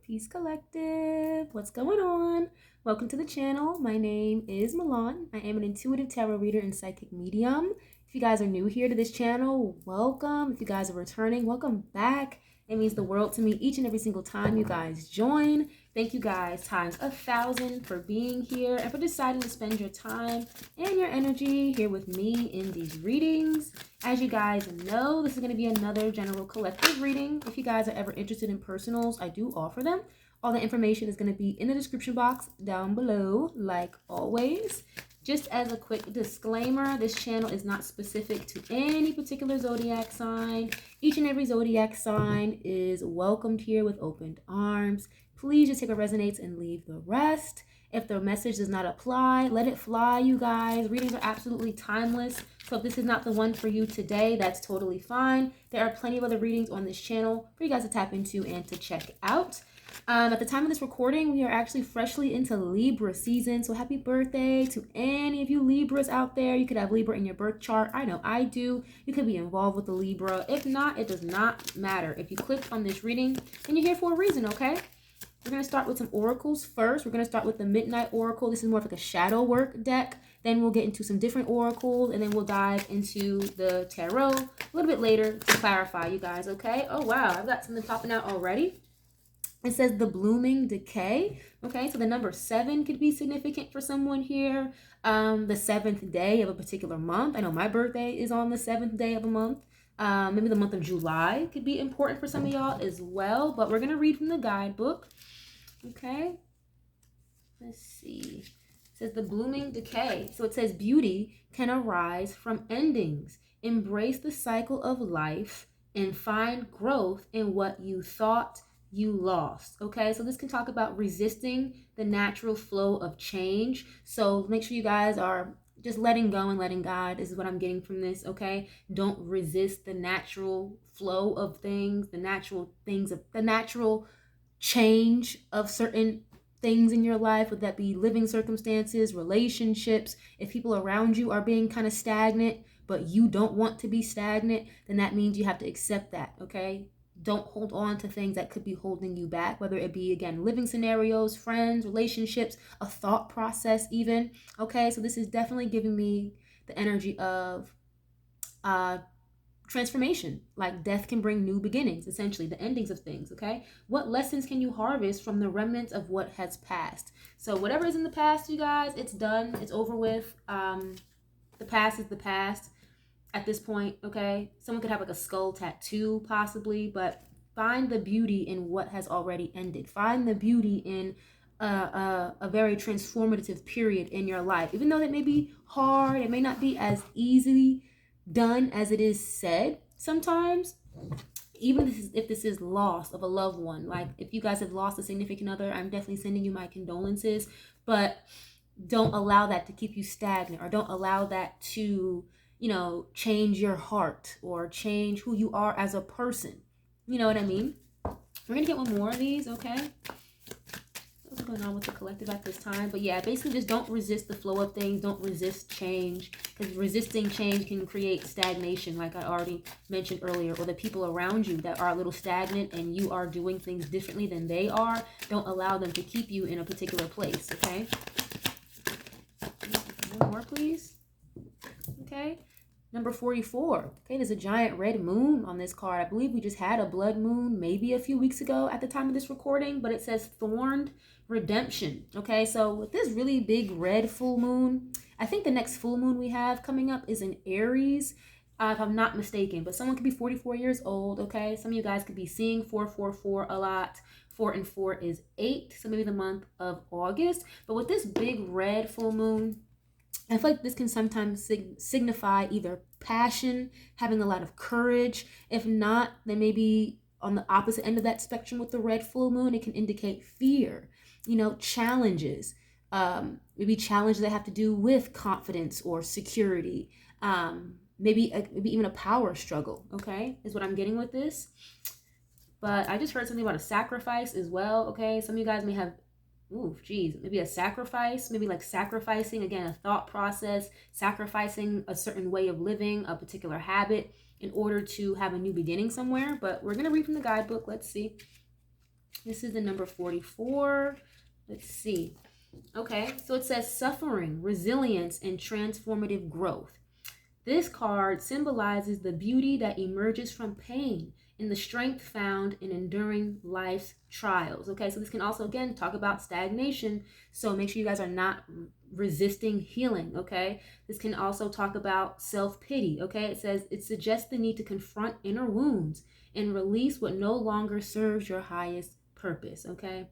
Peace Collective. What's going on? Welcome to the channel. My name is Milan. I am an intuitive tarot reader and psychic medium. If you guys are new here to this channel, welcome. If you guys are returning, welcome back. It means the world to me each and every single time you guys join. Thank you guys times 1,000 for being here and for deciding to spend your time and your energy here with me in these readings. As you guys know, this is going to be another general collective reading. If you guys are ever interested in personals, I do offer them. All the information is going to be in the description box down below, like always. Just as a quick disclaimer, this channel is not specific to any particular zodiac sign. Each and every zodiac sign is welcomed here with open arms. Please just take what resonates and leave the rest. If the message does not apply, let it fly, you guys. Readings are absolutely timeless. So if this is not the one for you today, that's totally fine. There are plenty of other readings on this channel for you guys to tap into and to check out. At the time of this recording, we are actually freshly into Libra season. So happy birthday to any of you Libras out there. You could have Libra in your birth chart. I know I do. You could be involved with the Libra. If not, it does not matter. If you clicked on this reading, then you're here for a reason, okay? We're going to start with some oracles first. We're going to start with the Midnight Oracle. This is more of like a shadow work deck. Then we'll get into some different oracles, and then we'll dive into the tarot a little bit later to clarify, you guys, okay? Oh, wow. I've got something popping out already. It says the blooming decay. Okay, so the number 7 could be significant for someone here. The 7th day of a particular month. I know my birthday is on the 7th day of a month. Maybe the month of July could be important for some of y'all as well. But we're going to read from the guidebook. Okay, let's see. It says the blooming decay. So it says beauty can arise from endings. Embrace the cycle of life and find growth in what you thought you lost. Okay, so this can talk about resisting the natural flow of change. So make sure you guys are just letting go and letting God. This is what I'm getting from this. Okay, don't resist the natural flow of things, the natural change of certain things in your life, would that be living circumstances, relationships. If people around you are being kind of stagnant, but you don't want to be stagnant, then that means you have to accept that, okay? Don't hold on to things that could be holding you back, whether it be, again, living scenarios, friends, relationships, a thought process even, okay? So this is definitely giving me the energy of transformation. Like death can bring new beginnings, essentially the endings of things. Okay, what lessons can you harvest from the remnants of what has passed? So whatever is in the past, you guys, it's done, it's over with. The past is the past at this point. Okay, someone could have like a skull tattoo possibly, but find the beauty in what has already ended. Find the beauty in a very transformative period in your life, even though it may be hard, it may not be as easily done as it is said sometimes. Even if this is loss of a loved one, like if you guys have lost a significant other, I'm definitely sending you my condolences, but don't allow that to keep you stagnant, or don't allow that to, you know, change your heart or change who you are as a person. You know what I mean? We're gonna get one more of these. Okay, what's going on with the collective at this time? But yeah, basically just don't resist the flow of things. Don't resist change, because resisting change can create stagnation, like I already mentioned earlier. Or the people around you that are a little stagnant and you are doing things differently than they are, don't allow them to keep you in a particular place. Okay, one more please. Okay, number 44. Okay, there's a giant red moon on this card. I believe we just had a blood moon maybe a few weeks ago at the time of this recording, but it says thorned redemption. Okay, so with this really big red full moon, I think the next full moon we have coming up is in Aries, if I'm not mistaken. But someone could be 44 years old. Okay, some of you guys could be seeing 444 a lot. 4 and 4 is 8, so maybe the month of August. But with this big red full moon, I feel like this can sometimes signify either passion, having a lot of courage. If not, then maybe on the opposite end of that spectrum with the red full moon, it can indicate fear, you know, challenges, maybe challenges that have to do with confidence or security, maybe even a power struggle, okay, is what I'm getting with this. But I just heard something about a sacrifice as well, okay? Some of you guys may have, maybe a sacrifice, maybe like sacrificing, again, a thought process, sacrificing a certain way of living, a particular habit in order to have a new beginning somewhere. But we're going to read from the guidebook. Let's see. This is the number 44. Let's see. Okay, so it says suffering, resilience, and transformative growth. This card symbolizes the beauty that emerges from pain and the strength found in enduring life's trials. Okay, so this can also, again, talk about stagnation. So make sure you guys are not resisting healing. Okay, this can also talk about self-pity. Okay, it says it suggests the need to confront inner wounds and release what no longer serves your highest purpose. Okay.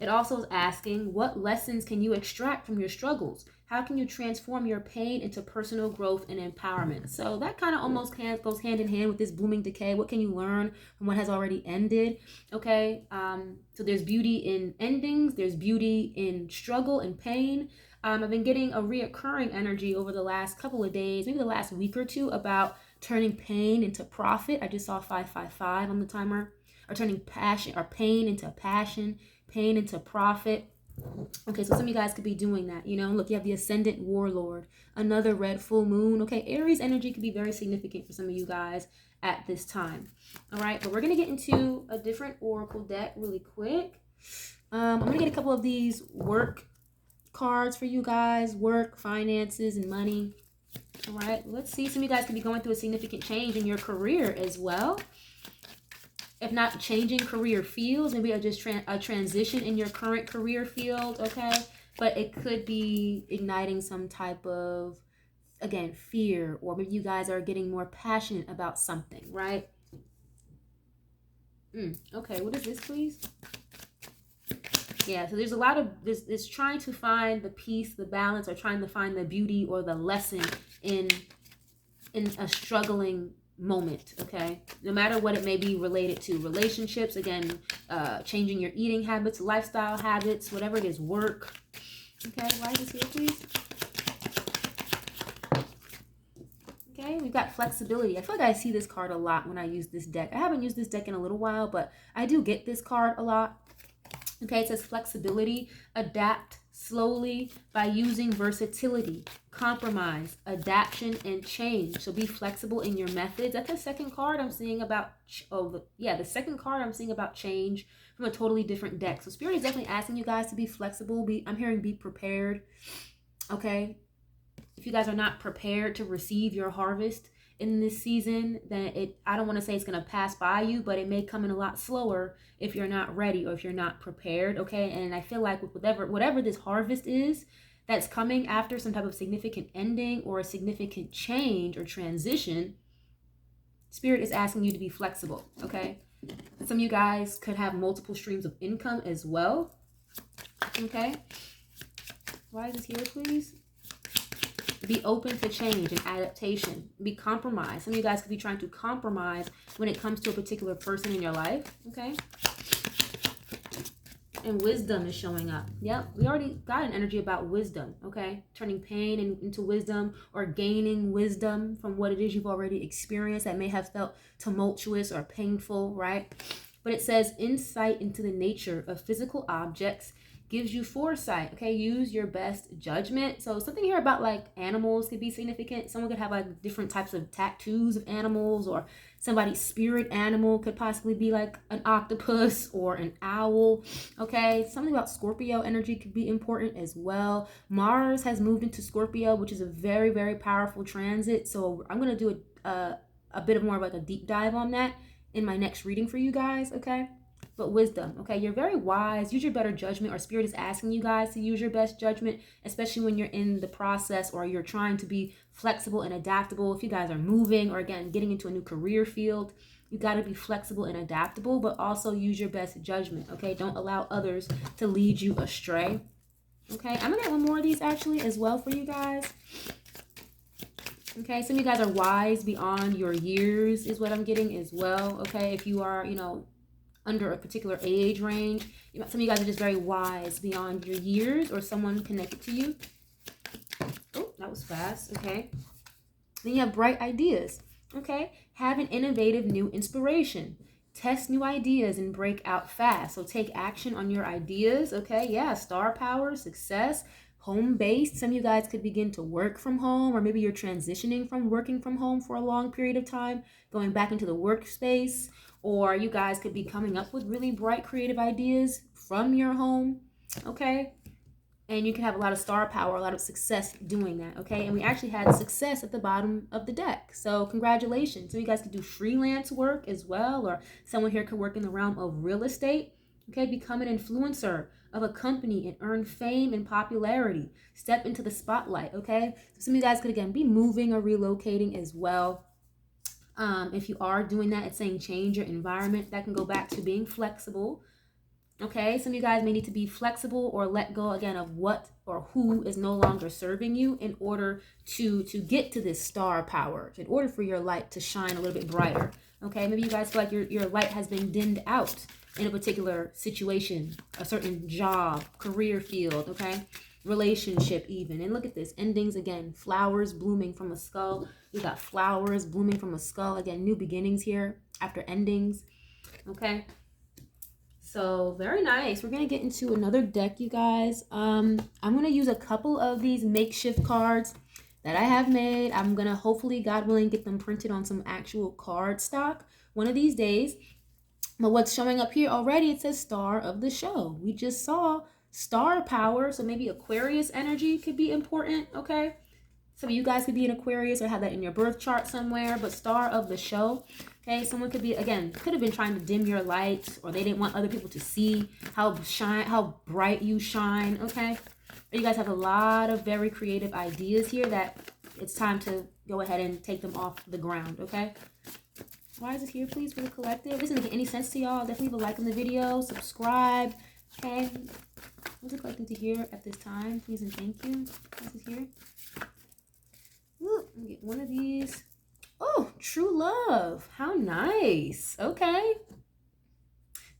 It also is asking, what lessons can you extract from your struggles? How can you transform your pain into personal growth and empowerment? So that kind of almost goes hand in hand with this blooming decay. What can you learn from what has already ended? Okay, so there's beauty in endings. There's beauty in struggle and pain. I've been getting a reoccurring energy over the last couple of days, maybe the last week or two, about turning pain into profit. I just saw 555 on the timer. Or turning passion or pain into passion, pain into profit. Okay, so some of you guys could be doing that. You know, look, you have the Ascendant Warlord, another red full moon. Okay, Aries energy could be very significant for some of you guys at this time. All right, but we're going to get into a different oracle deck really quick. I'm going to get a couple of these work cards for you guys, work, finances, and money. All right, let's see. Some of you guys could be going through a significant change in your career as well. If not changing career fields, maybe just a transition in your current career field, okay? But it could be igniting some type of, again, fear, or maybe you guys are getting more passionate about something, right? Okay, what is this, please? Yeah, so there's a lot of this trying to find the peace, the balance, or trying to find the beauty or the lesson in a struggling moment. Okay, no matter what it may be related to, relationships, again, changing your eating habits, lifestyle habits, whatever it is, work. Okay, why is this here, please? Okay, we've got flexibility. I feel like I see this card a lot when I use this deck. I haven't used this deck in a little while, but I do get this card a lot. Okay, it says flexibility, adapt slowly by using versatility, compromise, adaptation, and change. So be flexible in your methods. That's the second card I'm seeing about, the second card I'm seeing about change from a totally different deck. So Spirit is definitely asking you guys to be flexible. I'm hearing be prepared. Okay, if you guys are not prepared to receive your harvest in this season, then I don't want to say it's going to pass by you, but it may come in a lot slower if you're not ready or if you're not prepared. Okay, and I feel like with whatever this harvest is that's coming after some type of significant ending or a significant change or transition, Spirit is asking you to be flexible. Okay, some of you guys could have multiple streams of income as well. Okay, why is this here, please? Be open to change and adaptation. Be compromised. Some of you guys could be trying to compromise when it comes to a particular person in your life. Okay. And wisdom is showing up. Yep. We already got an energy about wisdom. Okay. Turning pain into wisdom, or gaining wisdom from what it is you've already experienced that may have felt tumultuous or painful, right? But it says insight into the nature of physical objects gives you foresight. Okay, use your best judgment. So something here about like animals could be significant. Someone could have like different types of tattoos of animals, or somebody's spirit animal could possibly be like an octopus or an owl. Okay, something about Scorpio energy could be important as well. Mars has moved into Scorpio, which is a very, very powerful transit. So I'm going to do a bit of more of like a deep dive on that in my next reading for you guys. Okay. But wisdom, okay, you're very wise. Use your better judgment, or Spirit is asking you guys to use your best judgment, especially when you're in the process or you're trying to be flexible and adaptable. If you guys are moving or, again, getting into a new career field, you got to be flexible and adaptable, but also use your best judgment, okay? Don't allow others to lead you astray, okay? I'm going to get one more of these, actually, as well for you guys. Okay, some of you guys are wise beyond your years is what I'm getting as well, okay? If you are, under a particular age range. Some of you guys are just very wise beyond your years, or someone connected to you. Oh, that was fast. Okay. Then you have bright ideas. Okay. Have an innovative new inspiration. Test new ideas and break out fast. So take action on your ideas. Okay. Yeah. Star power, success, home-based. Some of you guys could begin to work from home, or maybe you're transitioning from working from home for a long period of time, going back into the workspace, or you guys could be coming up with really bright creative ideas from your home, okay? And you can have a lot of star power, a lot of success doing that, okay? And we actually had success at the bottom of the deck. So congratulations. So you guys could do freelance work as well, or someone here could work in the realm of real estate, okay? Become an influencer of a company and earn fame and popularity. Step into the spotlight, okay? So some of you guys could, again, be moving or relocating as well. If you are doing that, it's saying change your environment. That can go back to being flexible. Okay, some of you guys may need to be flexible or let go again of what or who is no longer serving you in order to get to this star power, in order for your light to shine a little bit brighter. Okay, maybe you guys feel like your light has been dimmed out in a particular situation, a certain job, career field, okay, relationship even. And look at this, endings again, flowers blooming from a skull. We got flowers blooming from a skull. Again, new beginnings here after endings, okay? So very nice. We're going to get into another deck, you guys. I'm going to use a couple of these makeshift cards that I have made. I'm going to hopefully, God willing, get them printed on some actual card stock one of these days. But what's showing up here already, it says star of the show. We just saw star power. So maybe Aquarius energy could be important, okay? Some of you guys could be an Aquarius or have that in your birth chart somewhere, but star of the show, okay? Someone could be, again, could have been trying to dim your light, or they didn't want other people to see how bright you shine, okay? But you guys have a lot of very creative ideas here that it's time to go ahead and take them off the ground, okay? Why is it here, please, for the collective? If this doesn't make any sense to y'all, definitely leave a like on the video, subscribe, okay? What's the collective to hear at this time? Please and thank you. This is here. Ooh, let me get one of these. Oh, true love. How nice. Okay.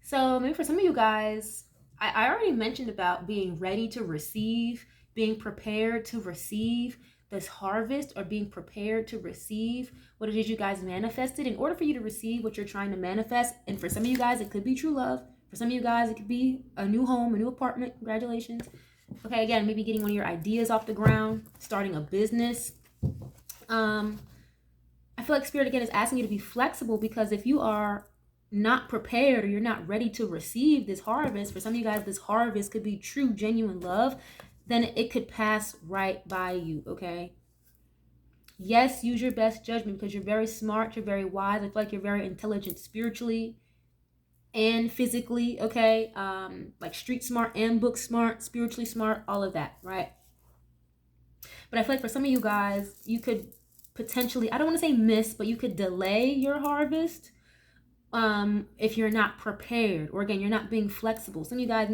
So maybe for some of you guys, I already mentioned about being ready to receive, being prepared to receive this harvest, or being prepared to receive what it is you guys manifested. In order for you to receive what you're trying to manifest, and for some of you guys, it could be true love. For some of you guys, it could be a new home, a new apartment. Congratulations. Okay, again, maybe getting one of your ideas off the ground, starting a business. I feel like Spirit again is asking you to be flexible, because if you are not prepared or you're not ready to receive this harvest, for some of you guys, this harvest could be true, genuine love, then it could pass right by you, okay? Yes, use your best judgment, because you're very smart, you're very wise. I feel like you're very intelligent spiritually and physically, okay? Like street smart and book smart, spiritually smart, all of that, right? But I feel like for some of you guys, you could potentially, I don't want to say miss, but you could delay your harvest if you're not prepared, or again, you're not being flexible. Some of you guys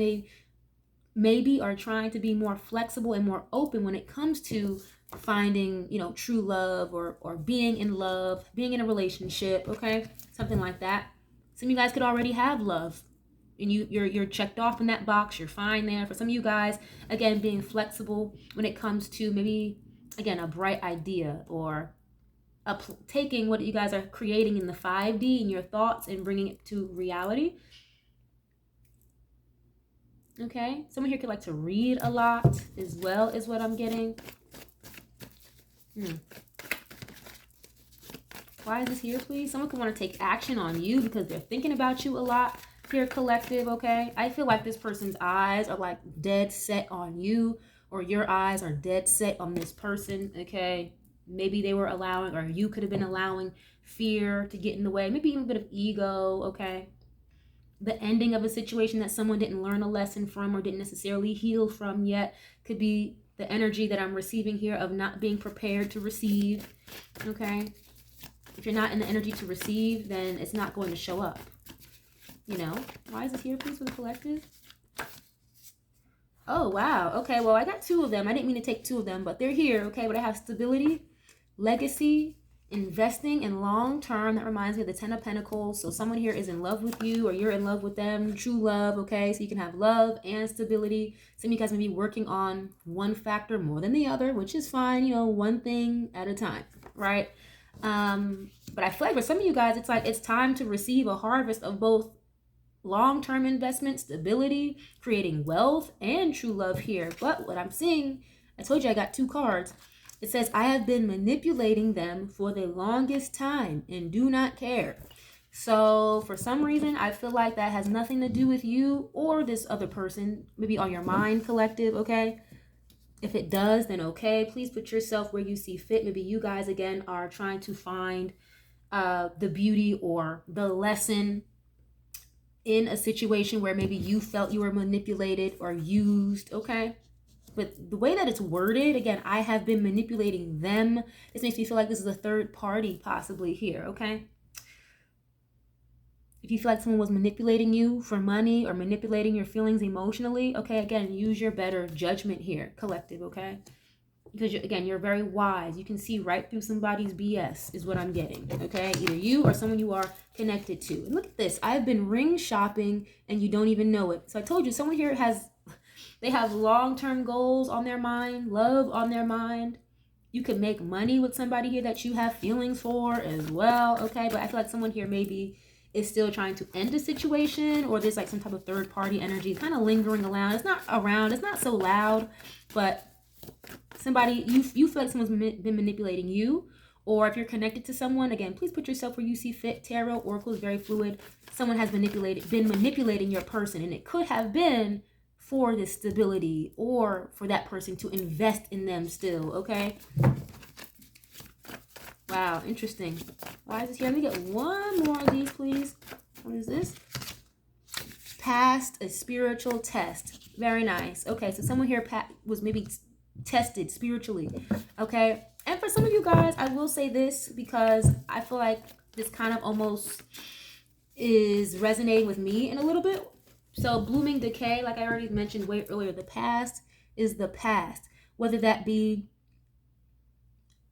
maybe are trying to be more flexible and more open when it comes to finding, you know, true love, or being in love, being in a relationship, okay? Something like that. Some of you guys could already have love, and you're checked off in that box. You're fine there. For some of you guys, again, being flexible when it comes to maybe, again, a bright idea, or taking what you guys are creating in the 5D in your thoughts and bringing it to reality. Okay, someone here could like to read a lot as well, is what I'm getting. Why is this here, please? Someone could want to take action on you because they're thinking about you a lot here, collective, okay? I feel like this person's eyes are like dead set on you, or your eyes are dead set on this person, okay? Maybe they were allowing, or you could have been allowing fear to get in the way, maybe even a bit of ego, okay? The ending of a situation that someone didn't learn a lesson from or didn't necessarily heal from yet could be the energy that I'm receiving here of not being prepared to receive, okay? If you're not in the energy to receive, then it's not going to show up, you know? Why is it here, please, for the collective? Oh, wow. Okay, well, I got two of them. I didn't mean to take two of them, but they're here, okay? But I have stability, legacy, investing, and long-term. That reminds me of the 10 of Pentacles. So someone here is in love with you, or you're in love with them. True love, okay? So you can have love and stability. Some of you guys may be working on one factor more than the other, which is fine, you know, one thing at a time, right? But I feel like for some of you guys, it's like it's time to receive a harvest of both long-term investment, stability, creating wealth, and true love here. But what I'm seeing, I told you I got two cards. It says, I have been manipulating them for the longest time and do not care. So for some reason, I feel like that has nothing to do with you or this other person, maybe on your mind, collective, okay? If it does, then okay. Please put yourself where you see fit. Maybe you guys, again, are trying to find the beauty or the lesson in a situation where maybe you felt you were manipulated or used, okay? But the way that it's worded, again, I have been manipulating them. This makes me feel like this is a third party possibly here, okay? If you feel like someone was manipulating you for money or manipulating your feelings emotionally, okay, again, use your better judgment here, collective, okay? Because, you're very wise. You can see right through somebody's BS is what I'm getting, okay? Either you or someone you are connected to. And look at this. I've been ring shopping and you don't even know it. So I told you, someone here they have long-term goals on their mind, love on their mind. You could make money with somebody here that you have feelings for as well, okay? But I feel like someone here maybe is still trying to end a situation, or there's like some type of third party energy kind of lingering around. It's not around, it's not so loud, but somebody, you feel like someone's been manipulating you. Or if you're connected to someone, again, please put yourself where you see fit. Tarot, Oracle is very fluid. Someone has been manipulating your person, and it could have been for this stability or for that person to invest in them still, okay? Wow, interesting. Why is this here? Let me get one more of these, please. What is this? Passed a spiritual test. Very nice. Okay, so someone here was maybe tested spiritually, okay? And for some of you guys, I will say this because I feel like this kind of almost is resonating with me in a little bit. So blooming decay, like I already mentioned way earlier, the past is the past. Whether that be,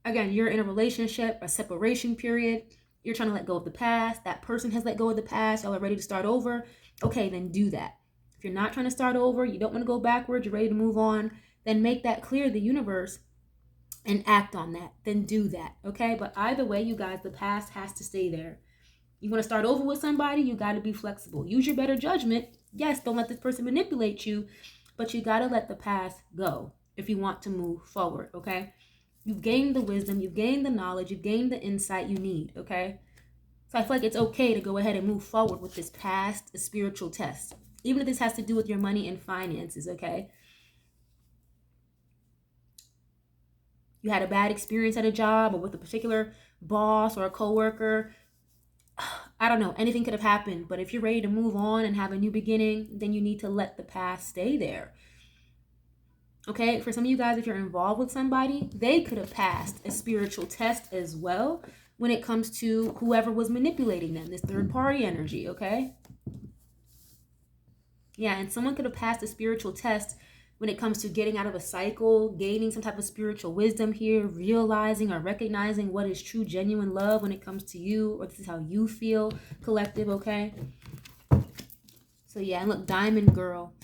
again, you're in a relationship, a separation period, you're trying to let go of the past, that person has let go of the past, y'all are ready to start over, okay, then do that. If you're not trying to start over, you don't want to go backwards, you're ready to move on, then make that clear to the universe and act on that. Then do that, okay? But either way, you guys, the past has to stay there. You want to start over with somebody, you got to be flexible. Use your better judgment. Yes, don't let this person manipulate you, but you got to let the past go if you want to move forward, okay? You've gained the wisdom, you've gained the knowledge, you've gained the insight you need, okay? So I feel like it's okay to go ahead and move forward with this past spiritual test, even if this has to do with your money and finances, okay? You had a bad experience at a job or with a particular boss or a coworker. I don't know, anything could have happened, but if you're ready to move on and have a new beginning, then you need to let the past stay there. Okay, for some of you guys, if you're involved with somebody, they could have passed a spiritual test as well when it comes to whoever was manipulating them, this third party energy, okay? Yeah, and someone could have passed a spiritual test when it comes to getting out of a cycle, gaining some type of spiritual wisdom here, realizing or recognizing what is true, genuine love when it comes to you, or this is how you feel, collective, okay? So yeah, and look, diamond girl.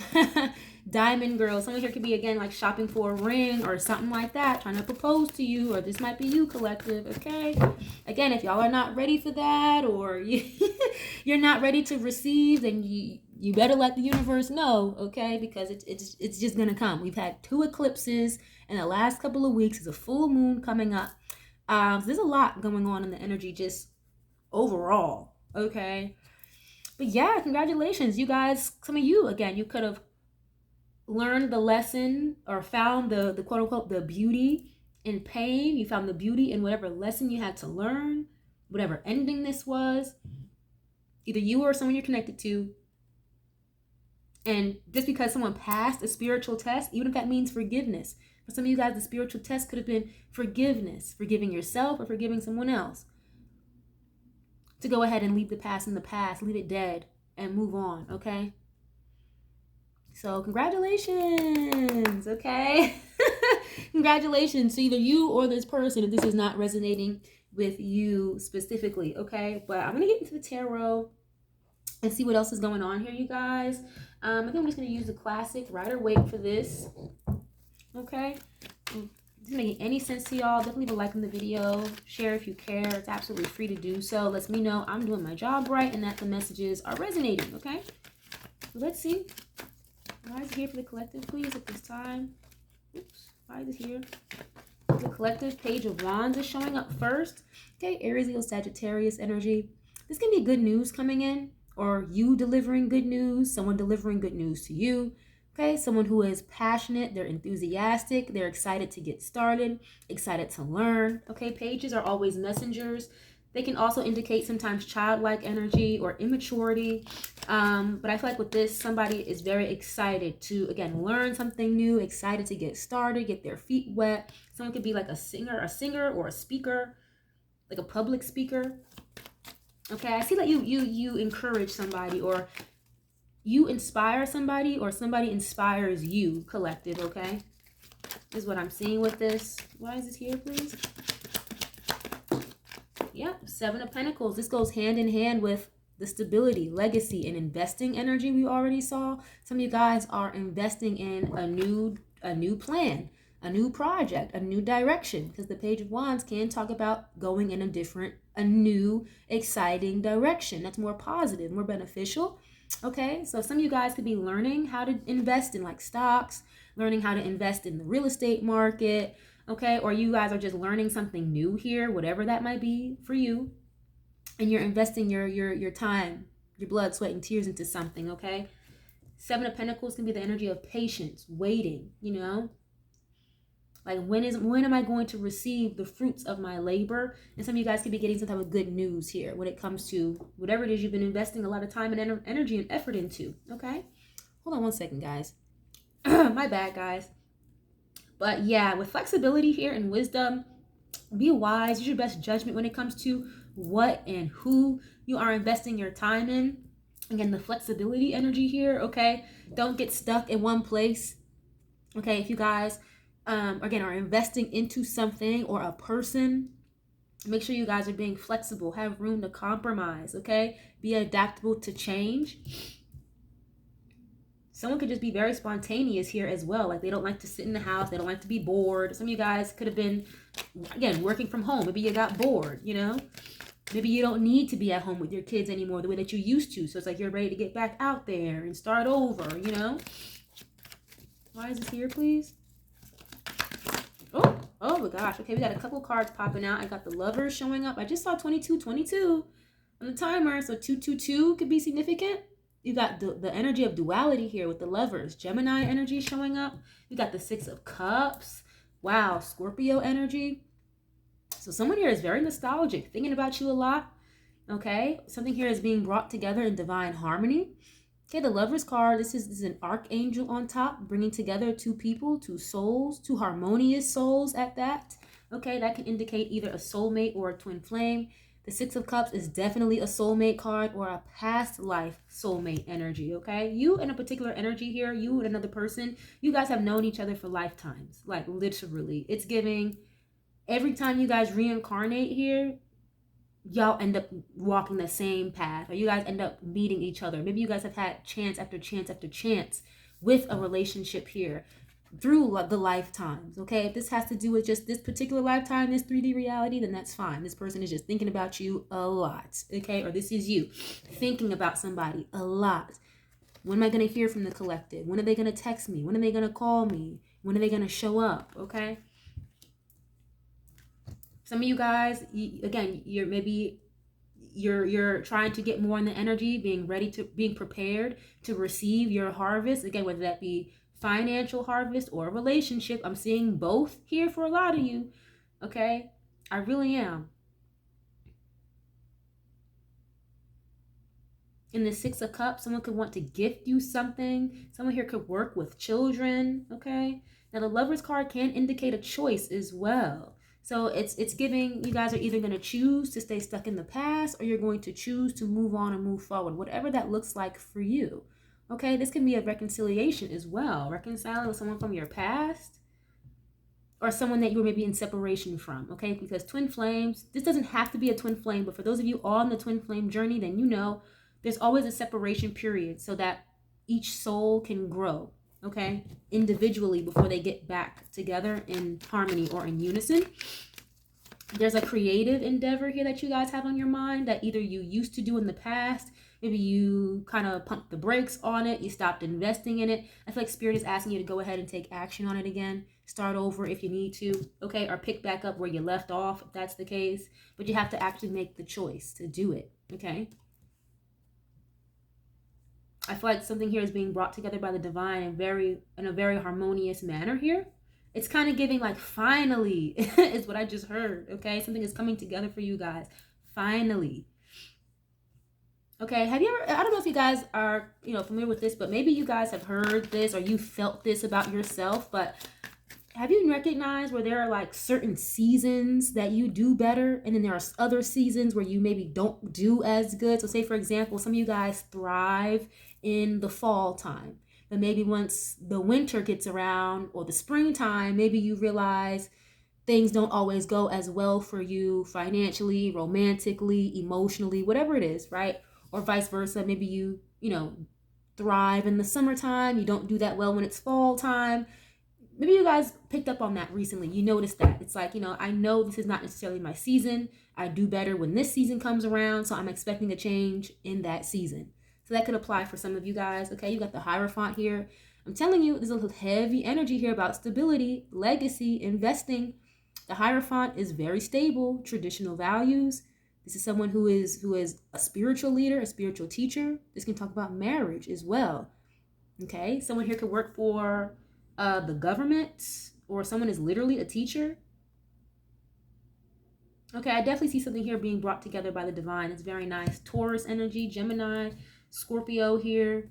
Diamond girl. Someone here could be, again, like shopping for a ring or something like that, trying to propose to you, or this might be you, collective, okay? Again, if y'all are not ready for that, or you're not ready to receive, then you better let the universe know, okay? Because it's just gonna come. We've had 2 eclipses in the last couple of weeks. There's a full moon coming up. So there's a lot going on in the energy just overall, okay? But yeah, congratulations, you guys. Some of you, again, you could have learned the lesson or found the quote unquote the beauty in pain. You found the beauty in whatever lesson you had to learn, whatever ending this was. Either you or someone you're connected to. And just because someone passed a spiritual test, even if that means forgiveness, for some of you guys, the spiritual test could have been forgiveness, forgiving yourself or forgiving someone else. To go ahead and leave the past in the past, leave it dead, and move on, okay? So congratulations, okay? Congratulations to either you or this person if this is not resonating with you specifically, okay? But I'm going to get into the tarot and see what else is going on here, you guys. I think I'm just going to use the classic Rider-Waite for this, okay? If it's making any sense to y'all, definitely leave a like on the video, share if you care. It's absolutely free to do so. Lets me know I'm doing my job right and that the messages are resonating, okay? So let's see. Why is it here for the collective, please, at this time? Oops, why is it here? The collective Page of Wands is showing up first. Okay, Aries, Leo, Sagittarius energy. This can be good news coming in, or you delivering good news, someone delivering good news to you. Okay, someone who is passionate, they're enthusiastic, they're excited to get started, excited to learn. Okay, pages are always messengers. They can also indicate sometimes childlike energy or immaturity. But I feel like with this, somebody is very excited to, again, learn something new, excited to get started, get their feet wet. Someone could be like a singer or a speaker, like a public speaker. Okay, I see that you encourage somebody, or you inspire somebody, or somebody inspires you, collective, okay? This is what I'm seeing with this. Why is this here, please? Yep, Seven of Pentacles. This goes hand in hand with the stability, legacy, and investing energy we already saw. Some of you guys are investing in a new plan, a new project, a new direction, because the Page of Wands can talk about going in a new, exciting direction that's more positive, more beneficial. Okay, so some of you guys could be learning how to invest in like stocks, learning how to invest in the real estate market, okay? Or you guys are just learning something new here, whatever that might be for you, and you're investing your time, your blood, sweat, and tears into something, okay? Seven of Pentacles can be the energy of patience, waiting, you know? Like when am I going to receive the fruits of my labor? And some of you guys could be getting some type of good news here when it comes to whatever it is you've been investing a lot of time and energy and effort into, okay? Hold on one second, guys. My bad, guys. But yeah, with flexibility here and wisdom, be wise. Use your best judgment when it comes to what and who you are investing your time in. Again, the flexibility energy here, okay? Don't get stuck in one place. Okay, if you guys again are investing into something or a person, make sure you guys are being flexible, have room to compromise, okay? Be adaptable to change. Someone could just be very spontaneous here as well. Like they don't like to sit in the house, they don't like to be bored. Some of you guys could have been, again, working from home. Maybe you got bored, you know? Maybe you don't need to be at home with your kids anymore the way that you used to. So it's like you're ready to get back out there and start over, you know? Why is this here, please? Oh my gosh. Okay, we got a couple cards popping out. I got the Lovers showing up. I just saw 22 on the timer. So 222 could be significant. You got the energy of duality here with the Lovers. Gemini energy showing up. You got the Six of Cups. Wow, Scorpio energy. So someone here is very nostalgic, thinking about you a lot. Okay, something here is being brought together in divine harmony. Okay, the Lovers card, this is an archangel on top, bringing together two people, two souls, two harmonious souls at that. Okay, that can indicate either a soulmate or a twin flame. The Six of Cups is definitely a soulmate card or a past life soulmate energy, okay? You and a particular energy here, you and another person, you guys have known each other for lifetimes, like literally. It's giving every time you guys reincarnate here, y'all end up walking the same path, or you guys end up meeting each other. Maybe you guys have had chance after chance after chance with a relationship here through the lifetimes. Okay, if this has to do with just this particular lifetime, this 3D reality, then that's fine. This person is just thinking about you a lot. Okay, or this is you thinking about somebody a lot. When am I going to hear from the collective? When are they going to text me? When are they going to call me? When are they going to show up? Okay, some of you guys, again, you're trying to get more in the energy, being prepared to receive your harvest. Again, whether that be financial harvest or a relationship. I'm seeing both here for a lot of you. Okay, I really am. In the Six of Cups, someone could want to gift you something. Someone here could work with children. Okay, now the Lovers card can indicate a choice as well. So it's giving you guys are either going to choose to stay stuck in the past, or you're going to choose to move on and move forward, whatever that looks like for you. Okay, this can be a reconciliation as well, reconciling with someone from your past or someone that you were maybe in separation from. Okay, because twin flames, this doesn't have to be a twin flame, but for those of you on the twin flame journey, then you know there's always a separation period so that each soul can grow, okay, individually before they get back together in harmony or in unison. There's a creative endeavor here that you guys have on your mind that either you used to do in the past, maybe you kind of pumped the brakes on it, you stopped investing in it. I feel like Spirit is asking you to go ahead and take action on it again, start over if you need to, okay, or pick back up where you left off if that's the case, but you have to actually make the choice to do it, Okay. I feel like something here is being brought together by the divine in a very harmonious manner here. It's kind of giving like finally is what I just heard. Okay, something is coming together for you guys. Finally. Okay, have you ever, I don't know if you guys are, familiar with this, but maybe you guys have heard this or you felt this about yourself, but have you recognized where there are like certain seasons that you do better, and then there are other seasons where you maybe don't do as good? So say, for example, some of you guys thrive in the fall time, but maybe once the winter gets around or the springtime, maybe you realize things don't always go as well for you financially, romantically, emotionally, whatever it is, right? Or vice versa. Maybe you thrive in the summertime. You don't do that well when it's fall time. Maybe you guys picked up on that recently. You noticed that. It's like, I know this is not necessarily my season. I do better when this season comes around. So I'm expecting a change in that season. So that could apply for some of you guys. Okay, you got the Hierophant here. I'm telling you, there's a heavy energy here about stability, legacy, investing. The Hierophant is very stable, traditional values. This is someone who is a spiritual leader, a spiritual teacher. This can talk about marriage as well. Okay, someone here could work for the government, or someone is literally a teacher. Okay, I definitely see something here being brought together by the divine. It's very nice. Taurus energy, Gemini, Scorpio here.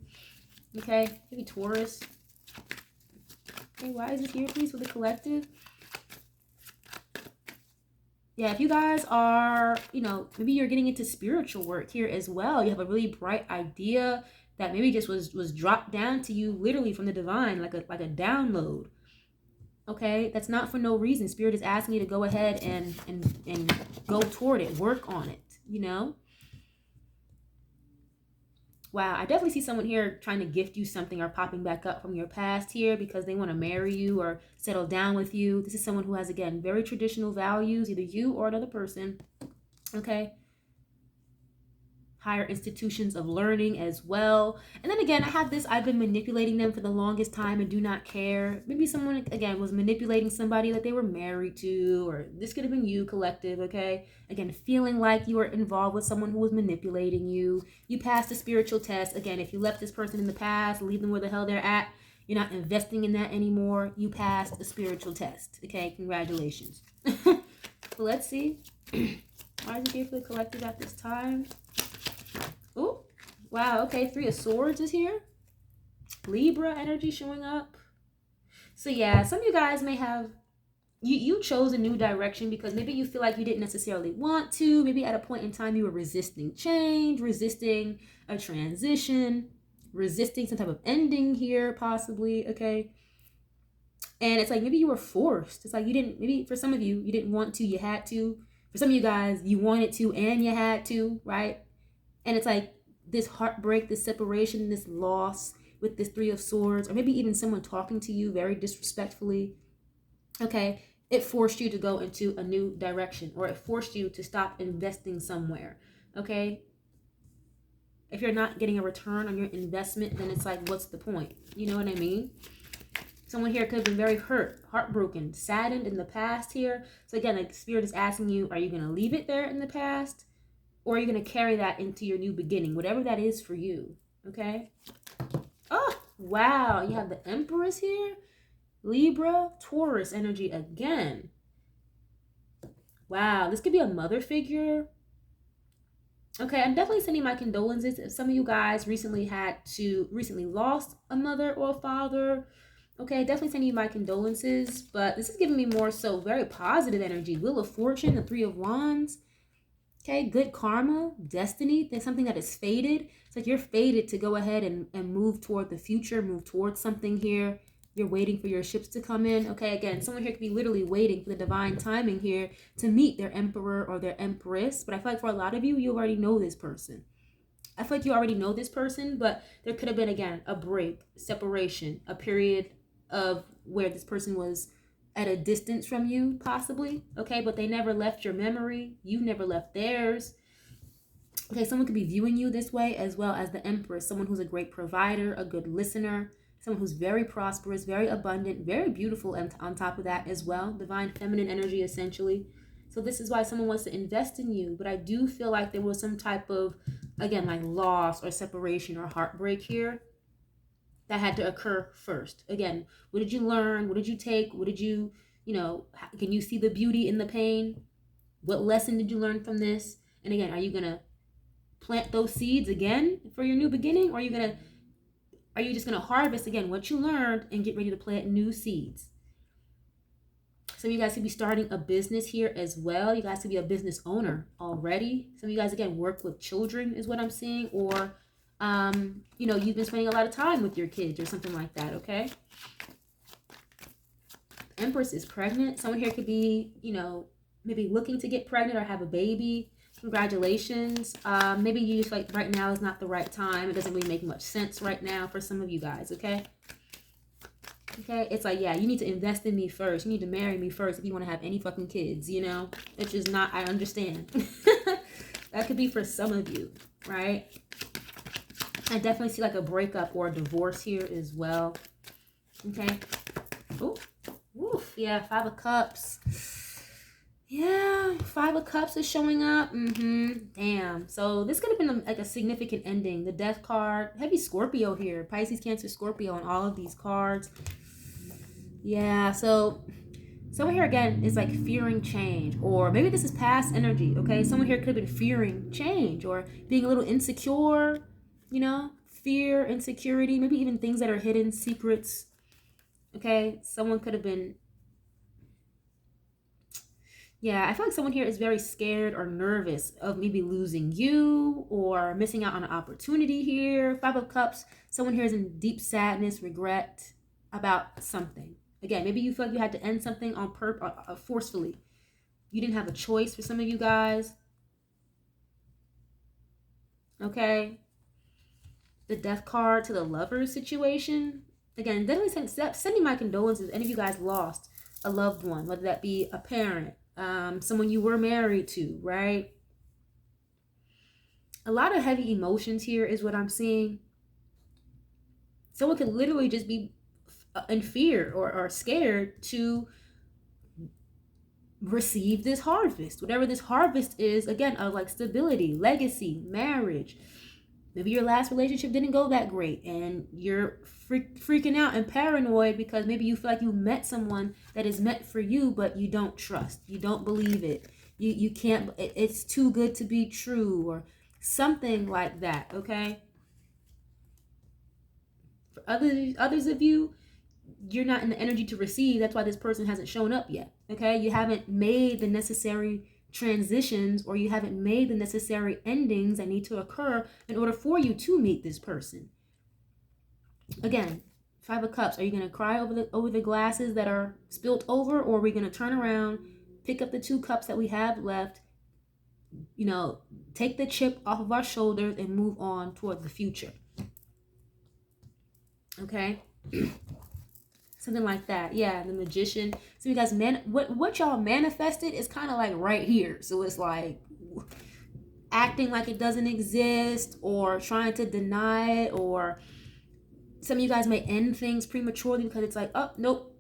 Okay, maybe Taurus. Okay, why is this here, please, for the collective? Yeah, if you guys are, maybe you're getting into spiritual work here as well. You have a really bright idea that maybe just was dropped down to you literally from the divine, like a download. Okay, that's not for no reason. Spirit is asking you to go ahead and go toward it, work on it, Wow, I definitely see someone here trying to gift you something or popping back up from your past here because they want to marry you or settle down with you. This is someone who has, again, very traditional values, either you or another person. Okay. Higher institutions of learning as well. And then again, I have this, I've been manipulating them for the longest time and do not care. Maybe someone, again, was manipulating somebody that they were married to, or this could have been you, collective, okay? Again, feeling like you were involved with someone who was manipulating you. You passed a spiritual test. Again, if you left this person in the past, leave them where the hell they're at. You're not investing in that anymore. You passed a spiritual test, okay? Congratulations. But let's see. Why is it here for the collective at this time? Oh, wow. Okay, 3 of Swords is here. Libra energy showing up. So yeah, some of you guys may have, you chose a new direction because maybe you feel like you didn't necessarily want to. Maybe at a point in time you were resisting change, resisting a transition, resisting some type of ending here possibly, okay? And it's like maybe you were forced. It's like you didn't, maybe for some of you, you didn't want to, you had to. For some of you guys, you wanted to and you had to, right? And it's like this heartbreak, this separation, this loss with this 3 of Swords, or maybe even someone talking to you very disrespectfully. Okay, it forced you to go into a new direction, or it forced you to stop investing somewhere. Okay, if you're not getting a return on your investment, then it's like, what's the point? You know what I mean? Someone here could have been very hurt, heartbroken, saddened in the past here. So again, like Spirit is asking you, are you going to leave it there in the past? Or are you going to carry that into your new beginning? Whatever that is for you. Okay? Oh, wow. You have the Empress here. Libra, Taurus energy again. Wow. This could be a mother figure. Okay, I'm definitely sending my condolences if some of you guys recently lost a mother or a father. Okay, definitely sending you my condolences. But this is giving me more so very positive energy. Wheel of Fortune, the 3 of Wands. Okay, good karma, destiny, there's something that is fated. It's like you're fated to go ahead and move toward the future, move towards something here. You're waiting for your ships to come in. Okay, again, someone here could be literally waiting for the divine timing here to meet their emperor or their empress. But I feel like for a lot of you, you already know this person. I feel like you already know this person, but there could have been, again, a break, separation, a period of where this person was at a distance from you, possibly, okay? But they never left your memory. You never left theirs. Okay, someone could be viewing you this way as well as the Empress, someone who's a great provider, a good listener, someone who's very prosperous, very abundant, very beautiful, and on top of that as well, divine feminine energy, essentially. So this is why someone wants to invest in you. But I do feel like there was some type of, again, like loss or separation or heartbreak here that had to occur first. Again, what did you learn? What did you take? What did you, can you see the beauty in the pain? What lesson did you learn from this? And again, are you going to plant those seeds again for your new beginning? Or are you just going to harvest again what you learned and get ready to plant new seeds? Some of you guys could be starting a business here as well. You guys could be a business owner already. Some of you guys, again, work with children is what I'm seeing. Or, you've been spending a lot of time with your kids or something like that, okay? Empress is pregnant. Someone here could be, maybe looking to get pregnant or have a baby. Congratulations. Maybe you just like right now is not the right time. It doesn't really make much sense right now for some of you guys, okay? Okay, it's like, yeah, you need to invest in me first. You need to marry me first if you want to have any fucking kids, It's just not, I understand. That could be for some of you, right? I definitely see like a breakup or a divorce here as well. Okay. Oof. Yeah, 5 of Cups. Yeah, 5 of Cups is showing up. Damn. So this could have been like a significant ending. The Death card. Heavy Scorpio here. Pisces, Cancer, Scorpio on all of these cards. Yeah, so someone here again is like fearing change, or maybe this is past energy, okay? Someone here could have been fearing change or being a little insecure, fear, insecurity, maybe even things that are hidden, secrets, okay? Someone could have been, I feel like someone here is very scared or nervous of maybe losing you or missing out on an opportunity here. 5 of Cups, someone here is in deep sadness, regret about something. Again, maybe you feel like you had to end something on forcefully. You didn't have a choice for some of you guys. Okay. The Death card to the Lovers situation. Again, definitely sending my condolences. Any of you guys lost a loved one, whether that be a parent, someone you were married to, right? A lot of heavy emotions here is what I'm seeing. Someone could literally just be in fear or scared to receive this harvest, whatever this harvest is, again, of like stability, legacy, marriage. Maybe your last relationship didn't go that great and you're freaking out and paranoid because maybe you feel like you met someone that is meant for you, but you don't trust, you don't believe it, you can't, it's too good to be true or something like that, okay? For others of you, you're not in the energy to receive. That's why this person hasn't shown up yet, okay? You haven't made the necessary transitions, or you haven't made the necessary endings that need to occur in order for you to meet this person. Again, 5 of Cups. Are you going to cry over the glasses that are spilt over, or are we going to turn around, pick up the 2 cups that we have left, take the chip off of our shoulders and move on toward the future? Okay? Something like that. Yeah, the Magician. So you guys, what y'all manifested is kind of like right here. So it's like acting like it doesn't exist or trying to deny it, or some of you guys may end things prematurely because it's like, oh, nope,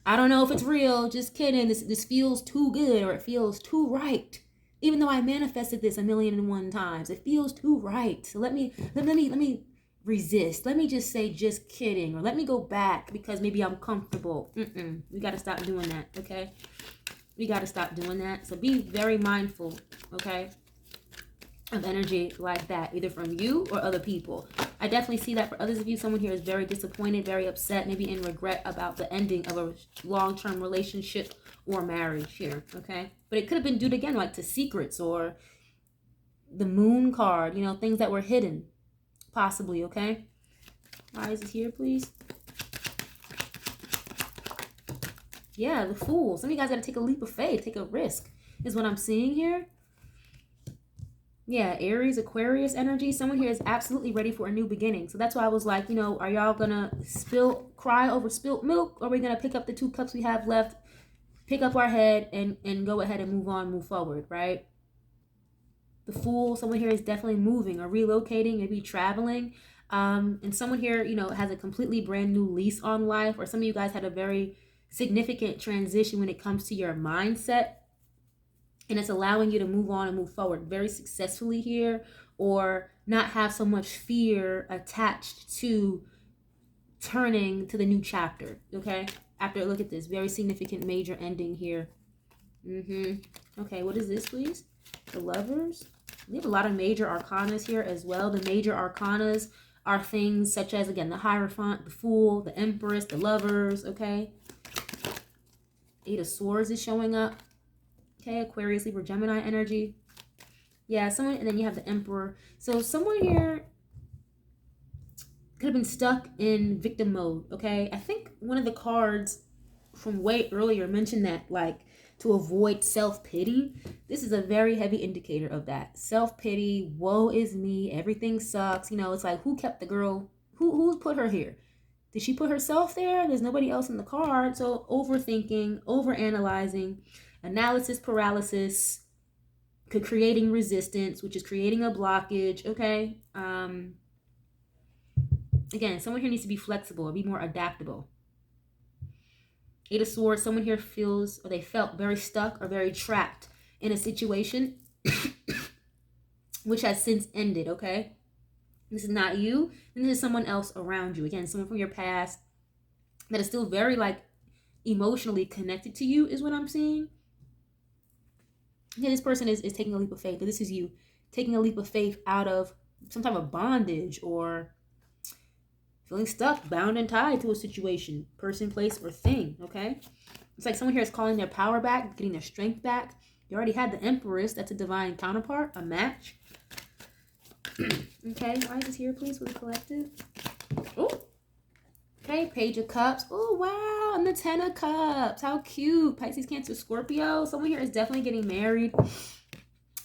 I don't know if it's real. Just kidding. This feels too good, or it feels too right. Even though I manifested this 1,000,001 times, it feels too right. So let me resist. Let me just say just kidding, or let me go back because maybe I'm comfortable. We got to stop doing that, okay? We got to stop doing that. So be very mindful, okay, of energy like that, either from you or other people. I definitely see that for others of you. Someone here is very disappointed, very upset, maybe in regret about the ending of a long-term relationship or marriage here, okay? But it could have been due to, again, like to secrets or the Moon card, things that were hidden. Possibly, okay? Why is it here, please? Yeah, the Fool. Some of you guys got to take a leap of faith, take a risk, is what I'm seeing here. Yeah, Aries, Aquarius energy. Someone here is absolutely ready for a new beginning. So that's why I was like, are y'all going to cry over spilt milk? Or are we going to pick up the 2 cups we have left, pick up our head, and go ahead and move on, move forward, right? The Fool, someone here is definitely moving or relocating, maybe traveling. And someone here, has a completely brand new lease on life, or some of you guys had a very significant transition when it comes to your mindset. And it's allowing you to move on and move forward very successfully here, or not have so much fear attached to turning to the new chapter, okay? After, look at this, very significant major ending here. Okay, what is this, please? The Lovers. We have a lot of major arcanas here as well. The major arcanas are things such as, again, the Hierophant, the Fool, the Empress, the Lovers, okay? Eight of Swords is showing up. Okay, Aquarius, Libra, Gemini energy. Yeah, someone, and then you have the Emperor. So someone here could have been stuck in victim mode, okay? I think one of the cards from way earlier mentioned that, like, to avoid self-pity. This is a very heavy indicator of that. Self-pity, woe is me, everything sucks. You know, it's like, who kept the girl? Who put her here? Did she put herself there? There's nobody else in the card. So overthinking, overanalyzing, analysis paralysis, creating resistance, which is creating a blockage, okay? Again, someone here needs to be flexible or be more adaptable. Eight of Swords, someone here feels, or they felt very stuck or very trapped in a situation which has since ended, okay? This is not you, and this is someone else around you. Again, someone from your past that is still very, like, emotionally connected to you is what I'm seeing. Yeah, this person is taking a leap of faith. This is you taking a leap of faith out of some type of bondage or feeling stuck, bound and tied to a situation, person, place, or thing, okay? It's like someone here is calling their power back, getting their strength back. You already had the Empress. That's a divine counterpart, a match. Okay, why is this here, please, for the collective? Oh, okay, Page of Cups. Oh, wow, and the Ten of Cups. How cute. Pisces, Cancer, Scorpio. Someone here is definitely getting married.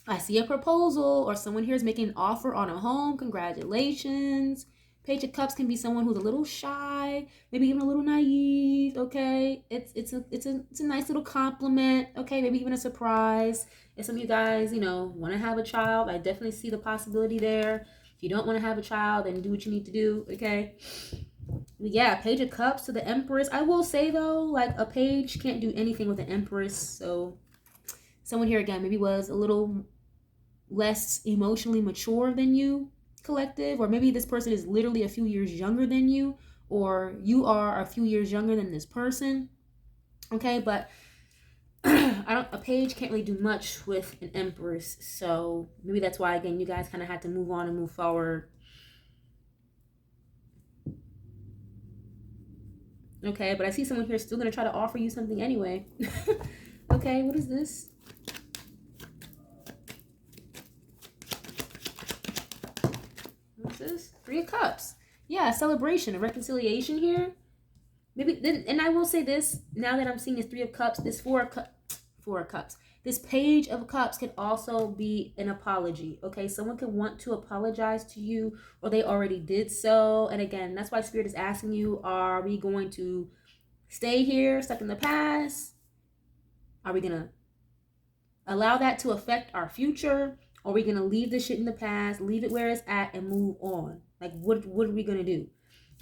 I see a proposal, or someone here is making an offer on a home. Congratulations. Page of Cups can be someone who's a little shy, maybe even a little naive, okay? It's a nice little compliment, okay? Maybe even a surprise. If some of you guys, you know, want to have a child, I definitely see the possibility there. If you don't want to have a child, then do what you need to do, okay? Yeah, Page of Cups to the Empress. I will say, though, like, a page can't do anything with an Empress, so someone here, again, maybe was a little less emotionally mature than you, collective, or maybe this person is literally a few years younger than you, or you are a few years younger than this person, okay? But a page can't really do much with an Empress, so maybe that's why, again, you guys kind of had to move on and move forward. Okay, but I see someone here still gonna try to offer you something anyway. Okay, what is this? What's this? Three of Cups. Yeah, a celebration, a reconciliation here. Maybe then, and I will say this, now that I'm seeing this Three of Cups, this Four of Cups. This Page of Cups can also be an apology, okay? Someone can want to apologize to you, or they already did so. And again, that's why Spirit is asking you, are we going to stay here, stuck in the past? Are we going to allow that to affect our future? Or are we going to leave this shit in the past, leave it where it's at, and move on? Like, what are we going to do?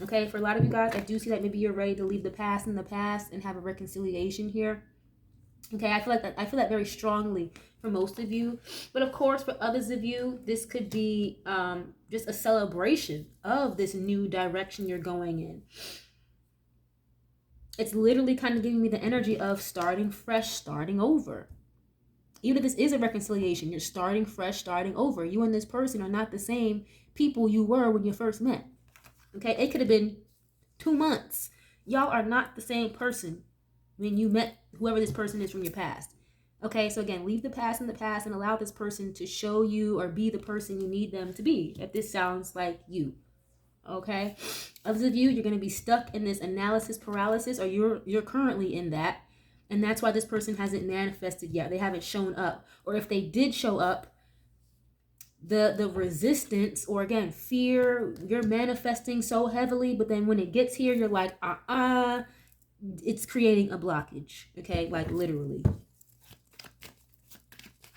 Okay, for a lot of you guys, I do see that maybe you're ready to leave the past in the past and have a reconciliation here. Okay, I feel that very strongly for most of you. But of course, for others of you, this could be just a celebration of this new direction you're going in. It's literally kind of giving me the energy of starting fresh, starting over. Even if this is a reconciliation, you're starting fresh, starting over. You and this person are not the same people you were when you first met. Okay, it could have been 2 months. Y'all are not the same person when you met whoever this person is from your past. Okay, so again, leave the past in the past and allow this person to show you or be the person you need them to be, if this sounds like you. Okay, others of you, you're going to be stuck in this analysis paralysis, or you're currently in that, and that's why this person hasn't manifested yet. They haven't shown up, or if they did show up, the resistance, or again, fear, you're manifesting so heavily, but then when it gets here, you're like, it's creating a blockage, okay? Like, literally.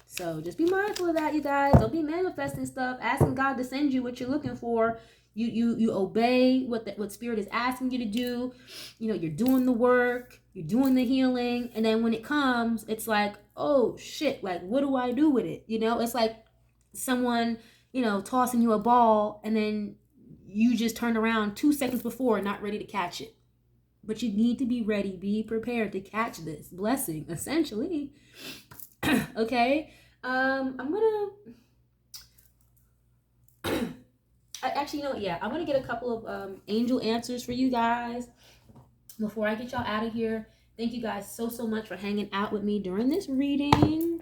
So just be mindful of that, you guys. Don't be manifesting stuff, asking God to send you what you're looking for. You obey what spirit is asking you to do. You know, you're doing the work, you're doing the healing, and then when it comes, it's like, oh shit, like what do I do with it? You know, it's like someone, you know, tossing you a ball, and then you just turned around 2 seconds before, not ready to catch it. But you need to be ready, be prepared to catch this blessing, essentially. Okay. I'm gonna actually, you know, yeah, I'm gonna get a couple of angel answers for you guys before I get y'all out of here. Thank you guys so much for hanging out with me during this reading.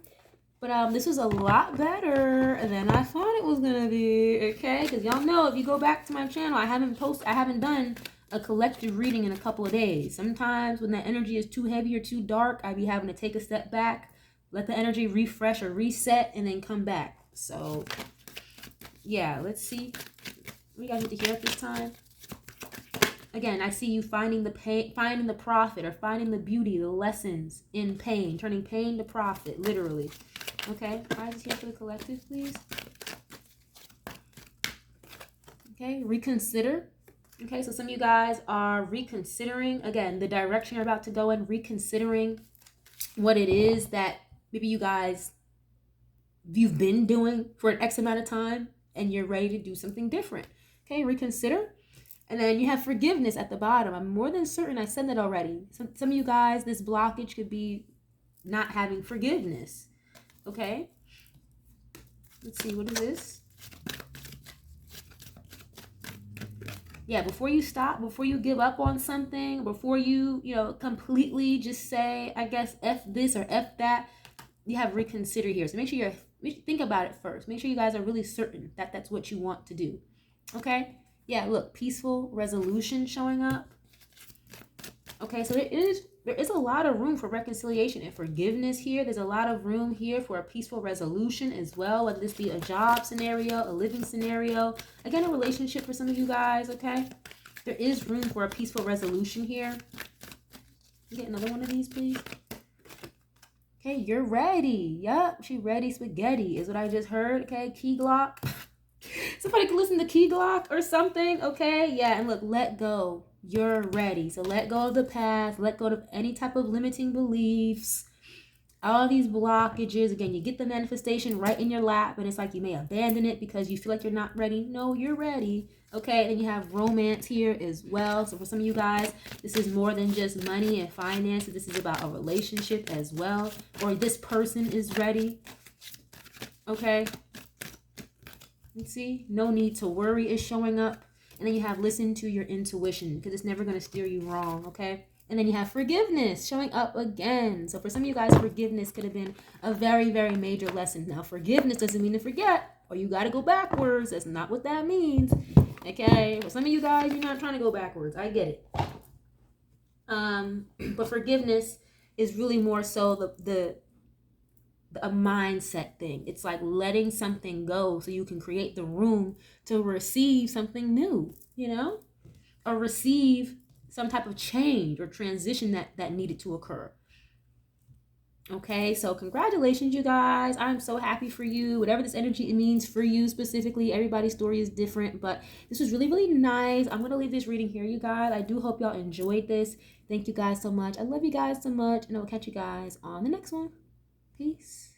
But this was a lot better than I thought it was gonna be. Okay, because y'all know, if you go back to my channel, I haven't done a collective reading in a couple of days. Sometimes when that energy is too heavy or too dark, I be having to take a step back, let the energy refresh or reset, and then come back. So yeah, let's see what you guys need to hear at this time. Again, I see you finding the pain, finding the profit, or finding the beauty, the lessons in pain, turning pain to profit, literally. Okay, guys, is here for the collective, please. Okay, reconsider. Okay, so some of you guys are reconsidering, again, the direction you're about to go in, reconsidering what it is that maybe you've been doing for an X amount of time, and you're ready to do something different. Okay, reconsider. And then you have forgiveness at the bottom. I'm more than certain I said that already. Some of you guys, this blockage could be not having forgiveness. Okay, let's see, what is this? Yeah, before you stop, before you give up on something, before you completely just say, I guess, F this or F that, you have reconsider here. So make sure you think about it first. Make sure you guys are really certain that that's what you want to do. Okay? Yeah, look, peaceful resolution showing up. Okay, so there is a lot of room for reconciliation and forgiveness here. There's a lot of room here for a peaceful resolution as well, whether this be a job scenario, a living scenario, again, a relationship for some of you guys, okay? There is room for a peaceful resolution here. Get another one of these, please. Okay, you're ready. Yup, she ready spaghetti is what I just heard, okay? Key Glock. Somebody can listen to Key Glock or something, okay? Yeah, and look, let go. You're ready. So let go of the past. Let go of any type of limiting beliefs. All these blockages. Again, you get the manifestation right in your lap, and it's like you may abandon it because you feel like you're not ready. No, you're ready. Okay, and you have romance here as well. So for some of you guys, this is more than just money and finances. This is about a relationship as well. Or this person is ready. Okay. Let's see. No need to worry is showing up. And then you have listen to your intuition, because it's never going to steer you wrong, okay? And then you have forgiveness showing up again. So for some of you guys, forgiveness could have been a very, very major lesson. Now, forgiveness doesn't mean to forget, or you got to go backwards. That's not what that means, okay? For some of you guys, you're not trying to go backwards. I get it. But forgiveness is really more so a mindset thing. It's like letting something go so you can create the room to receive something new, or receive some type of change or transition that needed to occur. Okay, so congratulations, you guys. I'm so happy for you. Whatever this energy means for you specifically, everybody's story is different, but this was really, really nice. I'm going to leave this reading here, you guys. I do hope y'all enjoyed this. Thank you guys so much. I love you guys so much, and I will catch you guys on the next one. Peace.